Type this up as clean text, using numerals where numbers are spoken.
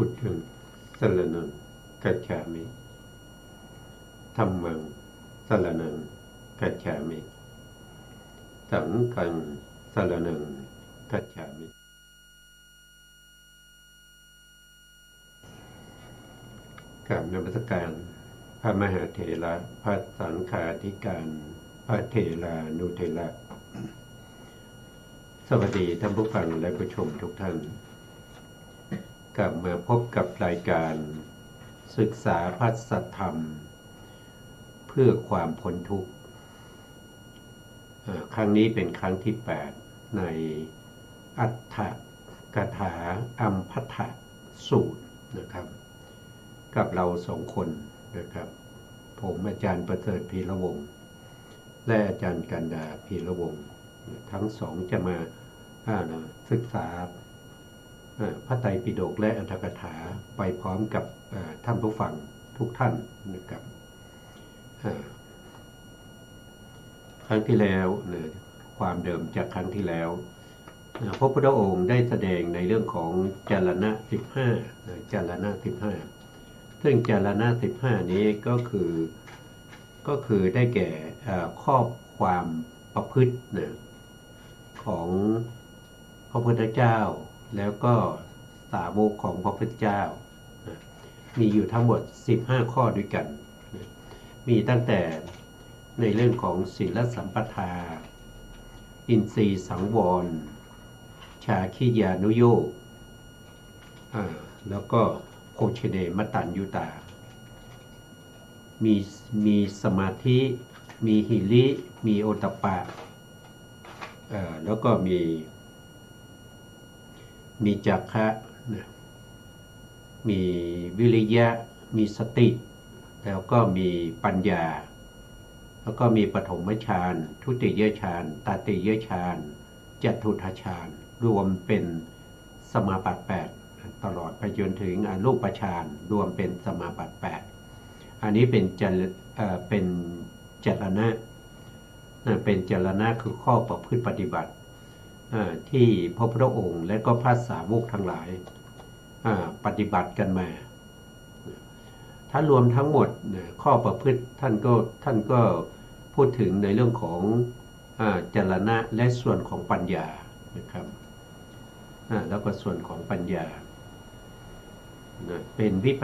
พุทธังสรณังกัจฉามิธัมมังสรณังกัจฉามิสังฆังสรณังกัจฉามิกราบนมัสการพระมหาเถระพระสังฆาธิการพระเถรานุเถระสวัสดีท่านผู้ฟังและผู้ชมทุกท่านกลับมาพบกับรายการศึกษาพระสัทธรรมเพื่อความพ้นทุกข์ครั้งนี้เป็นครั้งที่8ในอัฏฐกถาอัมภัททสูตรนะครับกับเรา2 คนนะครับผมอาจารย์ประเสริฐพีระวงศ์และอาจารย์กันดาพีระวงศ์ทั้ง2จะมาศึกษาพระไตรปิฎกและอรรถกถาไปพร้อมกับท่านผู้ฟังทุกท่านนะครับครั้งที่แล้วความเดิมจากครั้งที่แล้วพระพุทธองค์ได้แสดงในเรื่องของจารณะ15จารณะ15ซึ่งจารณะ15นี้ก็คือได้แก่ข้อความประพฤติของพระพุทธเจ้าแล้วก็สาวกของพระพุทธเจ้ามีอยู่ทั้งหมด15ข้อด้วยกันมีตั้งแต่ในเรื่องของศีลสัมปทาอินทรีย์สังวรชาคิยานุโยคแล้วก็โภชเนมตัญญูตามีสมาธิมีหิริมีโอตตัปปะแล้วก็มีจักขะมีวิริยะมีสติแล้วก็มีปัญญาแล้วก็มีปฐมฌานทุติยฌานตติยฌานจตุตถฌานรวมเป็นสมาบัติ8ตลอดไปจนถึงอรูปฌานรวมเป็นสมาบัติ8อันนี้เป็นจรณะเป็นจรณะคือข้อประพฤติปฏิบัติที่พระพุทธองค์และก็พระสาวกทั้งหลายปฏิบัติกันมาถ้ารวมทั้งหมดข้อประพฤติท่านก็พูดถึงในเรื่องของจรณะและส่วนของปัญญานะครับแล้วก็ส่วนของปัญญาเป็นวิ